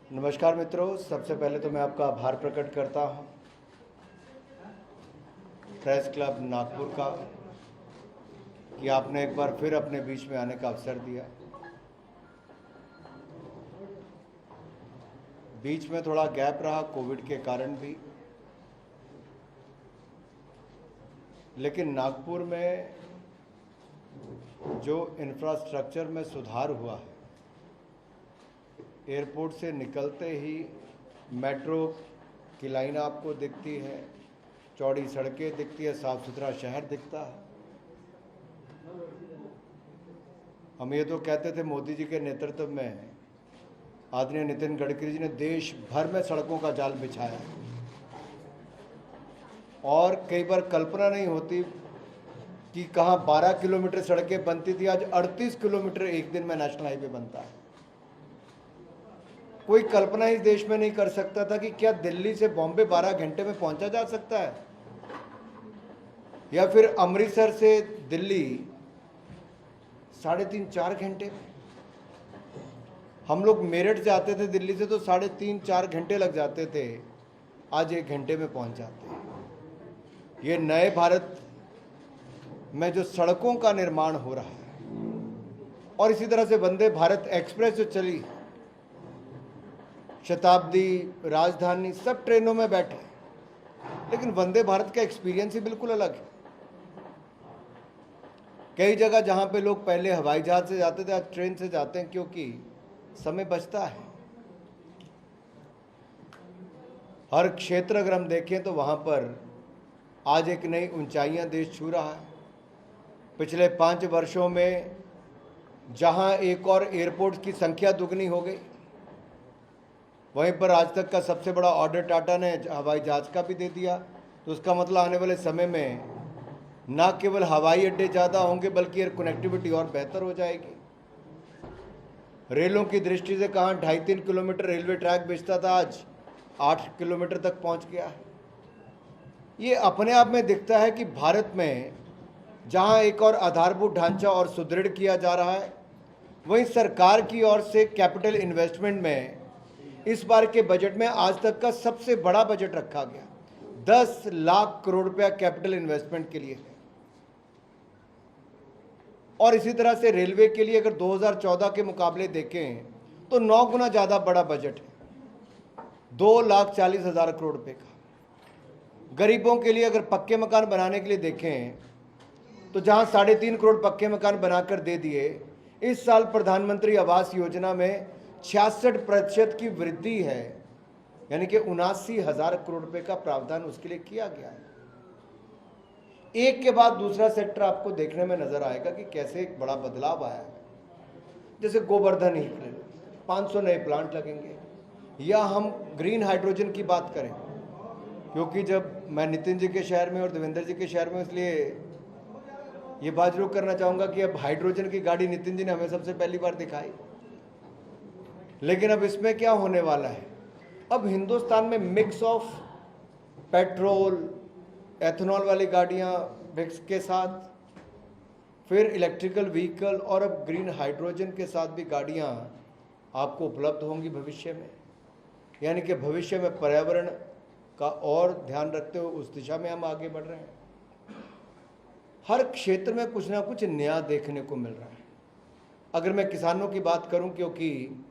नमस्कार मित्रों, सबसे पहले तो मैं आपका आभार प्रकट करता हूं प्रेस क्लब नागपुर का कि आपने एक बार फिर अपने बीच में आने का अवसर दिया। बीच में थोड़ा गैप रहा कोविड के कारण भी, लेकिन नागपुर में जो इंफ्रास्ट्रक्चर में सुधार हुआ है, एयरपोर्ट से निकलते ही मेट्रो की लाइन आपको दिखती है, चौड़ी सड़कें दिखती है, साफ सुथरा शहर दिखता है। हम ये तो कहते थे मोदी जी के नेतृत्व में आदरणीय नितिन गडकरी जी ने देश भर में सड़कों का जाल बिछाया और कई बार कल्पना नहीं होती कि कहाँ 12 किलोमीटर सड़कें बनती थी, आज 38 किलोमीटर एक दिन में नेशनल हाईवे बनता है। कोई कल्पना इस देश में नहीं कर सकता था कि क्या दिल्ली से बॉम्बे 12 घंटे में पहुंचा जा सकता है, या फिर अमृतसर से दिल्ली 3.5-4 घंटे में। हम लोग मेरठ जाते थे दिल्ली से तो 3.5-4 घंटे लग जाते थे, आज 1 घंटे में पहुंच जाते हैं। ये नए भारत में जो सड़कों का निर्माण हो रहा है, और इसी तरह से वंदे भारत एक्सप्रेस जो चली, शताब्दी, राजधानी, सब ट्रेनों में बैठे, लेकिन वंदे भारत का एक्सपीरियंस ही बिल्कुल अलग है। कई जगह जहां पे लोग पहले हवाई जहाज से जाते थे, आज ट्रेन से जाते हैं, क्योंकि समय बचता है। हर क्षेत्र अगर हम देखें तो वहां पर आज एक नई ऊंचाइयां देश छू रहा है। पिछले 5 वर्षों में जहां एक और एयरपोर्ट की संख्या दुगनी हो गई, वहीं पर आज तक का सबसे बड़ा ऑर्डर टाटा ने हवाई जहाज का भी दे दिया। तो उसका मतलब आने वाले समय में न केवल हवाई अड्डे ज़्यादा होंगे, बल्कि एयर कनेक्टिविटी और बेहतर हो जाएगी। रेलों की दृष्टि से कहाँ 2.5-3 किलोमीटर रेलवे ट्रैक बिछता था, आज 8 किलोमीटर तक पहुँच गया है। ये अपने आप में दिखता है कि भारत में जहाँ एक और आधारभूत ढांचा और सुदृढ़ किया जा रहा है, वहीं सरकार की ओर से कैपिटल इन्वेस्टमेंट में इस बार के बजट में आज तक का सबसे बड़ा बजट रखा गया। 10 लाख करोड़ रुपया कैपिटल इन्वेस्टमेंट के लिए है। और इसी तरह से रेलवे के लिए अगर 2014 के मुकाबले देखें तो 9 गुना ज़्यादा बड़ा बजट है, 2,40,000 करोड़ रुपये का। गरीबों के लिए अगर पक्के मकान बनाने के लिए देखें तो जहां 3.5 करोड़ पक्के मकान बनाकर दे दिए, इस साल प्रधानमंत्री आवास योजना में 66% की वृद्धि है, यानी कि 79,000 करोड़ रुपए का प्रावधान उसके लिए किया गया है। एक के बाद दूसरा सेक्टर आपको देखने में नजर आएगा कि कैसे एक बड़ा बदलाव आया है। जैसे गोवर्धन ही 500 नए प्लांट लगेंगे, या हम ग्रीन हाइड्रोजन की बात करें, क्योंकि जब मैं नितिन जी के शहर में और देवेंद्र जी के शहर में, इसलिए ये बात जरूर करना चाहूँगा कि अब हाइड्रोजन की गाड़ी नितिन जी ने हमें सबसे पहली बार दिखाई। लेकिन अब इसमें क्या होने वाला है, अब हिंदुस्तान में मिक्स ऑफ पेट्रोल, एथेनॉल वाली गाड़ियाँ मिक्स के साथ, फिर इलेक्ट्रिकल व्हीकल, और अब ग्रीन हाइड्रोजन के साथ भी गाड़ियाँ आपको उपलब्ध होंगी भविष्य में। यानी कि भविष्य में पर्यावरण का और ध्यान रखते हुए उस दिशा में हम आगे बढ़ रहे हैं। हर क्षेत्र में कुछ ना कुछ नया देखने को मिल रहा है। अगर मैं किसानों की बात करूं, क्योंकि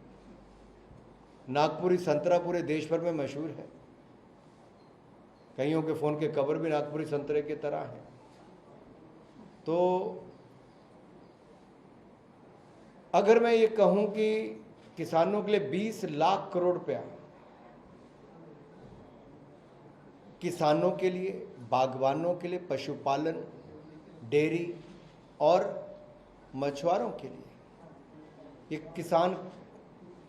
नागपुरी संतरा पूरे देश भर में मशहूर है, कईयों के फ़ोन के कवर भी नागपुरी संतरे की तरह हैं, तो अगर मैं ये कहूं कि किसानों के लिए 20 लाख करोड़ रुपया किसानों के लिए, बागवानों के लिए, पशुपालन, डेयरी और मछुआरों के लिए, ये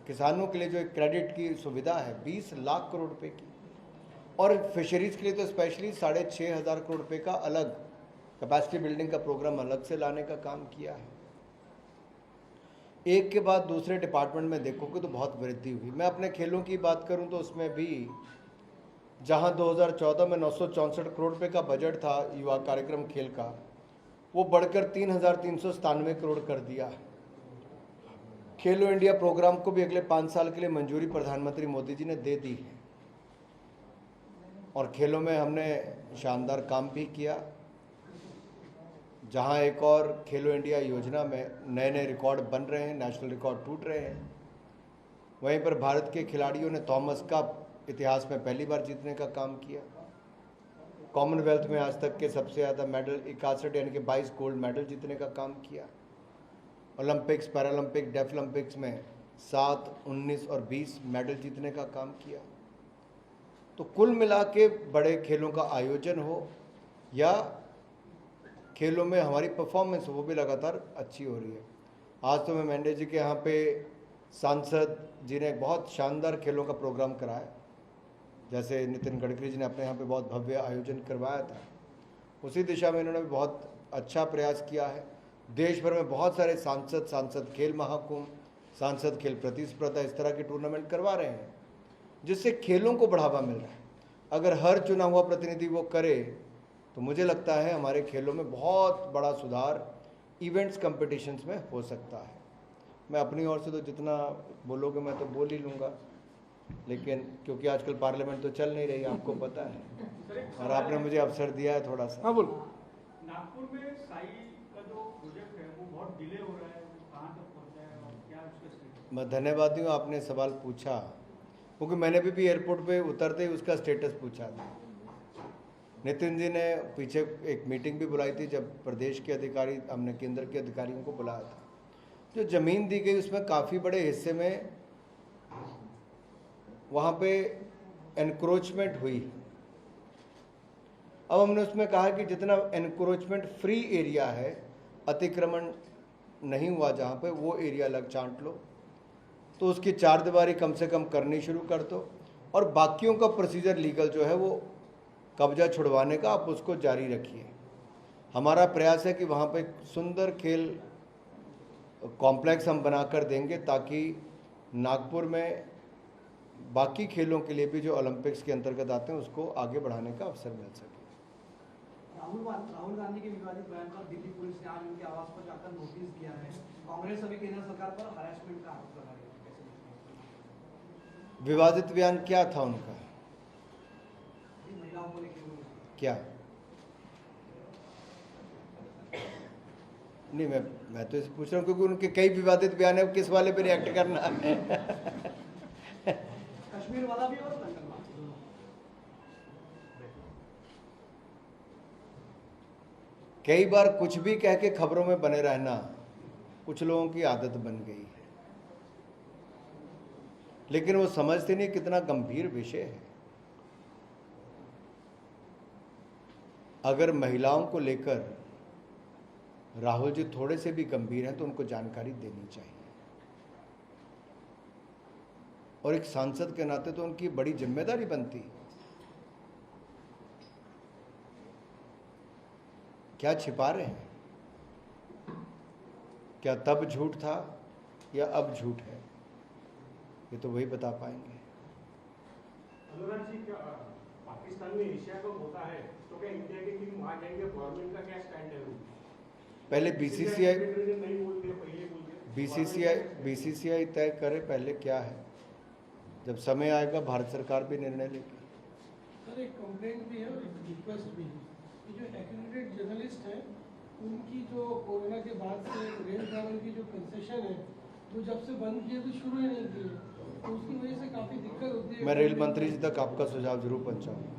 किसानों के लिए जो एक क्रेडिट की सुविधा है 20 लाख करोड़ रुपए की, और फिशरीज़ के लिए तो स्पेशली 6,500 करोड़ रुपए का अलग कैपेसिटी बिल्डिंग का प्रोग्राम अलग से लाने का काम किया है। एक के बाद दूसरे डिपार्टमेंट में देखोगे तो बहुत वृद्धि हुई। मैं अपने खेलों की बात करूं तो उसमें भी जहां 2014 में 964 करोड़ रुपए का बजट था युवा कार्यक्रम खेल का, वो बढ़कर 3,397 करोड़ कर दिया। खेलो इंडिया प्रोग्राम को भी अगले 5 साल के लिए मंजूरी प्रधानमंत्री मोदी जी ने दे दी है और खेलों में हमने शानदार काम भी किया। जहां एक और खेलो इंडिया योजना में नए नए रिकॉर्ड बन रहे हैं, नेशनल रिकॉर्ड टूट रहे हैं, वहीं पर भारत के खिलाड़ियों ने थॉमस कप इतिहास में पहली बार जीतने का काम किया। कॉमनवेल्थ में आज तक के सबसे ज़्यादा मेडल 61 यानी कि 22 गोल्ड मेडल जीतने का काम किया। ओलंपिक्स, पैरालंपिक, डेफलिम्पिक्स में 7, 19 और 20 मेडल जीतने का काम किया। तो कुल मिला के बड़े खेलों का आयोजन हो या खेलों में हमारी परफॉर्मेंस वो भी लगातार अच्छी हो रही है। आज तो मैं मेंढे जी के यहाँ पे सांसद जी ने एक बहुत शानदार खेलों का प्रोग्राम कराया, जैसे नितिन गडकरी जी ने अपने यहाँ पे बहुत भव्य आयोजन करवाया था, उसी दिशा में इन्होंने भी बहुत अच्छा प्रयास किया है। देश भर में बहुत सारे सांसद खेल महाकुंभ, सांसद खेल प्रतिस्पर्धा, इस तरह के टूर्नामेंट करवा रहे हैं, जिससे खेलों को बढ़ावा मिल रहा है। अगर हर चुना हुआ प्रतिनिधि वो करे तो मुझे लगता है हमारे खेलों में बहुत बड़ा सुधार इवेंट्स कंपटीशंस में हो सकता है। मैं अपनी ओर से तो जितना बोलोगे मैं तो बोल ही लूँगा, लेकिन क्योंकि आजकल पार्लियामेंट तो चल नहीं रही, आपको पता है, और आपने मुझे अवसर दिया है थोड़ा सा। हाँ बोलो। नागपुर में साई का जो प्रोजेक्ट है वो बहुत डिले हो रहा है, कहाँ तक पहुँचा है और क्या उसका स्टेटस? मैं धन्यवादी हूँ आपने सवाल पूछा, क्योंकि मैंने भी एयरपोर्ट पे उतरते ही उसका स्टेटस पूछा था। नितिन जी ने पीछे एक मीटिंग भी बुलाई थी जब प्रदेश के अधिकारी, हमने केंद्र के अधिकारियों को बुलाया था। जो ज़मीन दी गई उसमें काफ़ी बड़े हिस्से में वहाँ पे एनक्रोचमेंट हुई। अब हमने उसमें कहा कि जितना एनक्रोचमेंट फ्री एरिया है, अतिक्रमण नहीं हुआ जहाँ पे, वो एरिया अलग छांट लो, तो उसकी चारदीवारी कम से कम करनी शुरू कर दो, और बाकियों का प्रोसीजर लीगल जो है वो कब्जा छुड़वाने का आप उसको जारी रखिए। हमारा प्रयास है कि वहाँ पे सुंदर खेल कॉम्प्लेक्स हम बनाकर देंगे, ताकि नागपुर में बाकी खेलों के लिए भी जो ओलंपिक्स के अंतर्गत आते हैं उसको आगे बढ़ाने का अवसर मिल सके। राहुल गांधी के विवादित बयान पर दिल्ली पुलिस ने आज उनके आवास पर जाकर नोटिस दिया है। कांग्रेस अभी केंद्र सरकार पर हरासमेंट का आरोप लगा रही है। विवादित बयान क्या था उनका? महिलाओं को लेकर क्या? नहीं, मैं तो इसे पूछ रहा हूँ क्योंकि उनके कई विवादित बयान है, किस वाले पे रिएक्ट करना है? कश्मीर वाला भी और लंदन वाला। कई बार कुछ भी कह के खबरों में बने रहना कुछ लोगों की आदत बन गई है, लेकिन वो समझते नहीं कितना गंभीर विषय है। अगर महिलाओं को लेकर राहुल जी थोड़े से भी गंभीर हैं तो उनको जानकारी देनी चाहिए, और एक सांसद के नाते तो उनकी बड़ी जिम्मेदारी बनती। क्या छिपा रहे हैं? क्या तब झूठ था या अब झूठ है, ये तो वही बता पाएंगे। अनुराग जी, क्या पाकिस्तान में एशिया कप होता है तो क्या इंडिया की टीम वहां जाएंगे? गवर्नमेंट का क्या स्टैंड है? पहले बीसीसीआई तय करे पहले क्या है, जब समय आएगा भारत सरकार भी निर्णय लेगी। सर, एक कंप्लेंट भी है और एक रिक्वेस्ट भी है कि जो एक्रेडिटेड जर्नलिस्ट हैं उनकी जो कोरोना के बाद से रेल ट्रैवल की जो कंसेशन है वो जब से बंद किए तो शुरू ही नहीं किए, तो उसकी वजह से काफ़ी दिक्कत होती है। मैं रेल मंत्री जी तक आपका सुझाव जरूर पहुँचाऊँगा।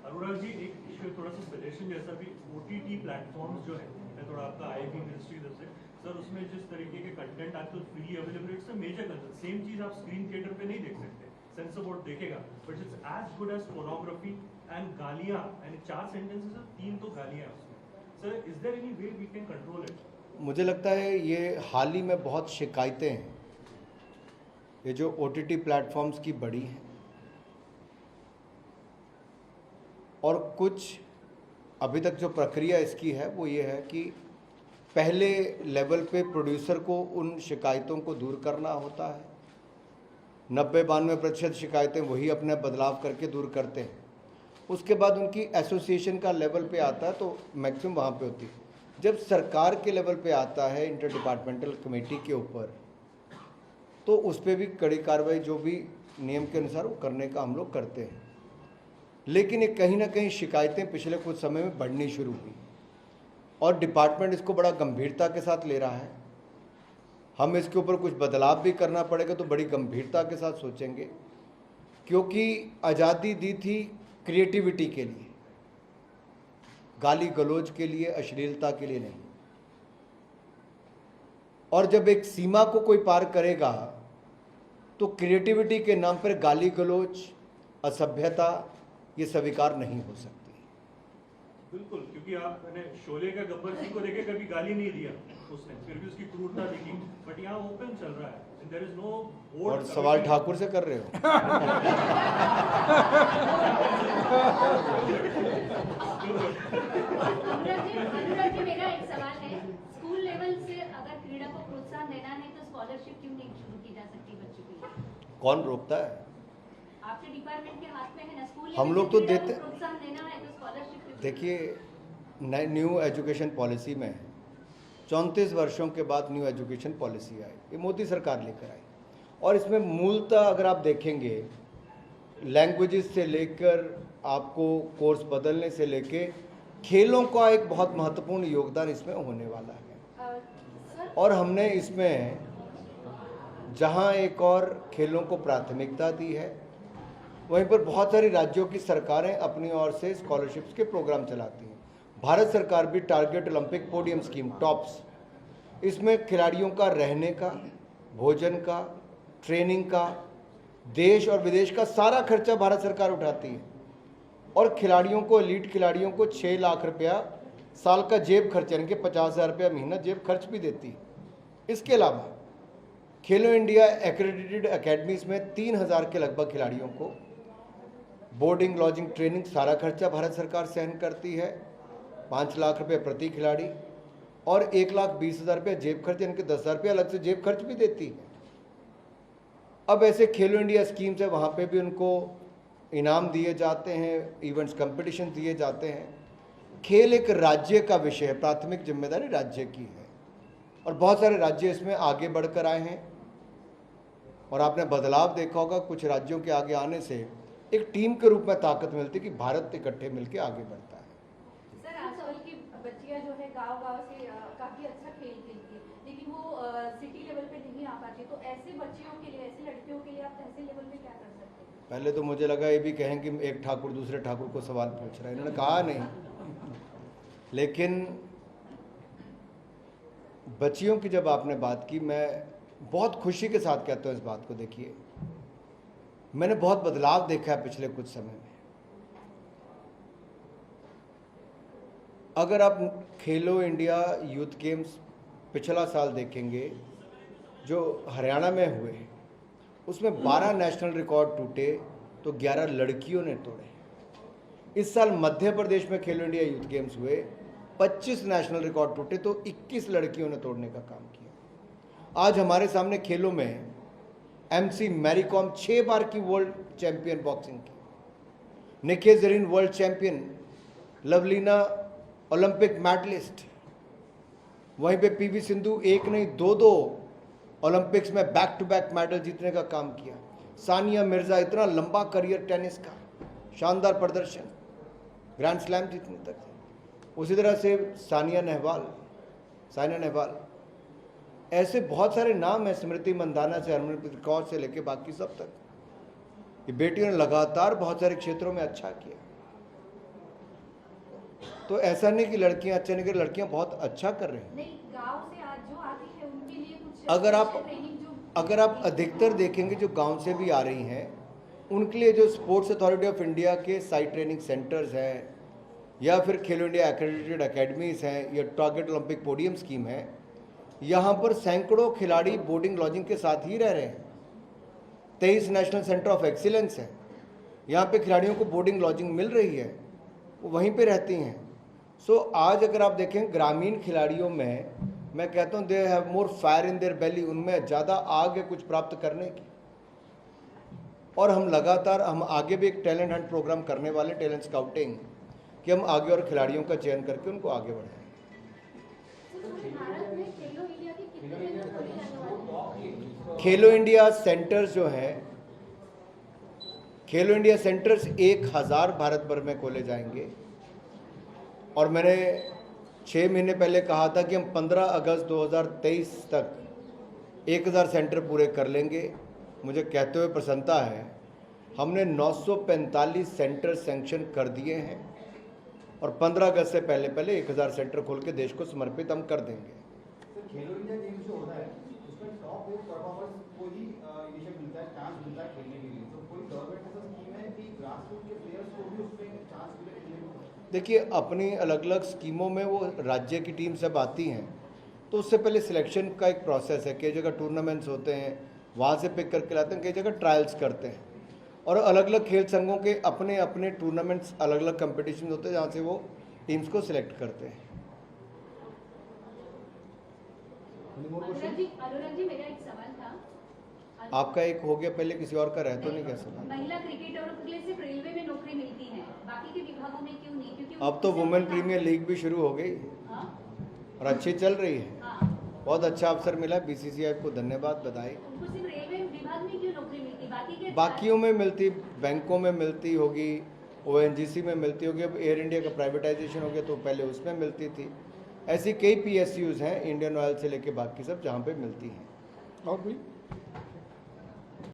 अनुराग जी, एक इश्यू थोड़ा सा सजेशन जैसा भी, OTT प्लेटफॉर्म्स जो है, थोड़ा आपका आईटी मिनिस्ट्री तरफ से सर, उसमें जिस तरीके के कंटेंट आजकल free available, it's a major concern. Same चीज आप स्क्रीन थिएटर पे नहीं देख सकते, सेंसर बोर्ड देखेगा, but it's as good as pornography and गालियां, यानी 4 सेंटेंसेस 3 तो गालियां उसमें। Sir, is there any way we can control it? मुझे लगता है ये हाल ही में बहुत शिकायतें हैं ये जो OTT प्लेटफॉर्म्स की बढ़ी हैं, और कुछ अभी तक जो प्रक्रिया इसकी है वो ये है कि पहले लेवल पे प्रोड्यूसर को उन शिकायतों को दूर करना होता है। 90-92% शिकायतें वही अपने बदलाव करके दूर करते हैं। उसके बाद उनकी एसोसिएशन का लेवल पे आता है तो मैक्सिमम वहाँ पे होती है। जब सरकार के लेवल पे आता है, इंटर डिपार्टमेंटल कमेटी के ऊपर, तो उस पर भी कड़ी कार्रवाई जो भी नियम के अनुसार वो करने का हम लोग करते हैं। लेकिन ये कहीं ना कहीं शिकायतें पिछले कुछ समय में बढ़नी शुरू हुई और डिपार्टमेंट इसको बड़ा गंभीरता के साथ ले रहा है। हम इसके ऊपर कुछ बदलाव भी करना पड़ेगा तो बड़ी गंभीरता के साथ सोचेंगे, क्योंकि आज़ादी दी थी क्रिएटिविटी के लिए, गाली गलौज के लिए, अश्लीलता के लिए नहीं। और जब एक सीमा को कोई पार करेगा तो क्रिएटिविटी के नाम पर गाली गलौज, असभ्यता ये स्वीकार नहीं हो सकती। बिल्कुल, क्योंकि आपने शोले का गब्बर सिंह को देखे कभी गाली नहीं दिया उसने, फिर भी उसकी क्रूरता दिखी, बट यहाँ ओपन चल रहा है, देयर इज नो। और सवाल ठाकुर से कर रहे हो। अनुराग जी, मेरा एक सवाल है, स्कूल लेवल से अगर क्रीड़ा को प्रोत्साहन देना है तो स्कॉलरशिप क्यों नहीं शुरू की जा सकती बच्चों के लिए? कौन रोकता है? आपके डिपार्टमेंट के हाथ में है ना, स्कूल हम लोग तो देते, प्रोत्साहन देना है तो स्कॉलरशिप। देखिए न्यू एजुकेशन पॉलिसी में 34 वर्षों के बाद न्यू एजुकेशन पॉलिसी आई, ये मोदी सरकार लेकर आई, और इसमें मूलतः अगर आप देखेंगे लैंग्वेजेस से लेकर आपको कोर्स बदलने से लेके खेलों का एक बहुत महत्वपूर्ण योगदान इसमें होने वाला है। और हमने इसमें जहां एक और खेलों को प्राथमिकता दी है, वहीं पर बहुत सारी राज्यों की सरकारें अपनी ओर से स्कॉलरशिप्स के प्रोग्राम चलाती हैं। भारत सरकार भी target Olympic podium scheme tops, इसमें खिलाड़ियों का रहने का, भोजन का, ट्रेनिंग का, देश और विदेश का सारा खर्चा भारत सरकार उठाती है और खिलाड़ियों को, एलीट खिलाड़ियों को 6 लाख रुपया साल का जेब खर्च, यानी कि 50,000 रुपया महीना जेब खर्च भी देती है। इसके अलावा खेलो इंडिया एक्रेडिटेड अकेडमीज में 3,000 के लगभग खिलाड़ियों को बोर्डिंग, लॉजिंग, ट्रेनिंग सारा खर्चा भारत सरकार सहन करती है। 5 लाख रुपये प्रति खिलाड़ी और 1,20,000 रुपये जेब खर्च, यानी कि 10,000 रुपये अलग से जेब खर्च भी देती है। अब ऐसे खेलो इंडिया स्कीम्स है, वहाँ पे भी उनको इनाम दिए जाते हैं, इवेंट्स कंपटीशन दिए जाते हैं। खेल एक राज्य का विषय है, प्राथमिक जिम्मेदारी राज्य की है और बहुत सारे राज्य इसमें आगे बढ़कर आए हैं। और आपने बदलाव देखा होगा, कुछ राज्यों के आगे आने से एक टीम के रूप में ताकत मिलती है कि भारत इकट्ठे मिलकर आगे बढ़ता है। सर, आजकल की बच्चियां जो है गांव-गांव से काफी अच्छा खेल खेलती है, लेकिन वो सिटी लेवल पे नहीं आ पाती, तो ऐसे बच्चियों के लिए, ऐसी लड़कियों के लिए आप तहसील लेवल पे क्या कर सकते हैं? पहले तो मुझे लगा ये भी कहें कि एक ठाकुर दूसरे ठाकुर को सवाल पूछ रहा है, इन्होंने कहा नहीं। लेकिन बच्चियों की जब आपने बात की, मैं बहुत खुशी के साथ कहता हूँ इस बात को। देखिए, मैंने बहुत बदलाव देखा है पिछले कुछ समय में। अगर आप खेलो इंडिया यूथ गेम्स पिछला साल देखेंगे जो हरियाणा में हुए, उसमें 12 नेशनल रिकॉर्ड टूटे तो 11 लड़कियों ने तोड़े। इस साल मध्य प्रदेश में खेलो इंडिया यूथ गेम्स हुए, 25 नेशनल रिकॉर्ड टूटे तो 21 लड़कियों ने तोड़ने का काम किया। आज हमारे सामने खेलों में MC मैरी कॉम 6 बार की वर्ल्ड चैंपियन बॉक्सिंग की, Nikhat Zareen world champion, Lovlina Olympic medallist, वहीं पे PV सिंधु एक नहीं 2 ओलंपिक्स में बैक टू बैक मेडल जीतने का काम किया। सानिया मिर्जा, इतना लंबा करियर टेनिस का, शानदार प्रदर्शन, ग्रैंड स्लैम जीतने तक। उसी तरह से साइना नेहवाल, ऐसे बहुत सारे नाम हैं, स्मृति मंदाना से हरमनप्रीत कौर से लेके बाकी सब तक। ये बेटियों ने लगातार बहुत सारे क्षेत्रों में अच्छा किया। तो ऐसा नहीं कि लड़कियां अच्छा नहीं कर, लड़कियां बहुत अच्छा कर रही हैं। नहीं, गांव से आज जो आती है उनके लिए कुछ अगर आप अधिकतर देखेंगे जो गांव से भी आ रही हैं, उनके लिए जो स्पोर्ट्स अथॉरिटी ऑफ इंडिया के साइट ट्रेनिंग सेंटर्स हैं या फिर खेलो इंडिया एक्रेडिटेड अकेडमीज हैं या टारगेट ओलंपिक पोडियम स्कीम है, यहाँ पर सैकड़ों खिलाड़ी बोर्डिंग लॉजिंग के साथ ही रह रहे हैं। 23 नेशनल सेंटर ऑफ एक्सीलेंस है, यहाँ पे खिलाड़ियों को बोर्डिंग लॉजिंग मिल रही है, वो वहीं पे रहती हैं। सो आज अगर आप देखें ग्रामीण खिलाड़ियों में, मैं कहता हूँ they have more fire in their belly, उनमें ज़्यादा आग है कुछ प्राप्त करने की। और हम आगे भी एक टैलेंट हंट प्रोग्राम करने वाले, टैलेंट स्काउटिंग, कि हम आगे और खिलाड़ियों का चयन करके उनको आगे बढ़ाएं। भारत में खेलो इंडिया की कितने खेलो इंडिया सेंटर्स जो हैं, खेलो इंडिया सेंटर्स 1000 भारत भर में खोले जाएंगे। और मैंने 6 महीने पहले कहा था कि हम 15 अगस्त 2023 तक 1000 सेंटर पूरे कर लेंगे। मुझे कहते हुए प्रसन्नता है, हमने 945 सेंटर सैंक्शन कर दिए हैं और 15 अगस्त से पहले 1000 सेंटर खोल के देश को समर्पित हम कर देंगे। सर, खेलो इंडिया गेम्स जो होता है उसमें टॉप 8 परफॉर्मर्स को ही ये मिलता है, चांस मिलता है खेलने के लिए। तो कोई गवर्नमेंट ऐसा स्कीम है कि ग्रासरूट के प्लेयर्स को भी उसमें चांस मिले खेलने को? देखिए, अपनी अलग अलग स्कीमों में वो राज्य की टीम सब आती हैं, तो उससे पहले सिलेक्शन का एक प्रोसेस है। कई जगह टूर्नामेंट्स होते हैं, वहाँ से पिक करके लाते हैं, कई जगह ट्रायल्स करते हैं, और अलग अलग खेल संघों के अपने अपने टूर्नामेंट्स, अलग अलग कंपटीशन होते हैं जहाँ से वो टीम्स को सिलेक्ट करते हैं। अनुराग जी मेरा एक सवाल था। आपका एक हो गया, पहले किसी और का रह तो नहीं कह सकता। महिला क्रिकेटरों के लिए सिर्फ रेलवे में नौकरी मिलती है, बाकी के विभागों में क्यों नहीं? क्योंकि अब तो वुमेन प्रीमियर लीग भी शुरू हो गई हाँ? और अच्छी चल रही है। हाँ। बहुत अच्छा अवसर मिला, बीसीसीआई को धन्यवाद, बधाई। उनको सिर्फ रेलवे विभाग में क्यों नौकरी मिलती, बाकी के बाकियों में मिलती, बैंकों में मिलती होगी, ओएनजीसी में मिलती होगी। अब एयर इंडिया का प्राइवेटाइजेशन हो गया तो पहले उसमें मिलती थी। ऐसी कई पीएसयूज हैं इंडियन ऑयल से लेके बाकी सब, जहाँ पे मिलती हैं। और कोई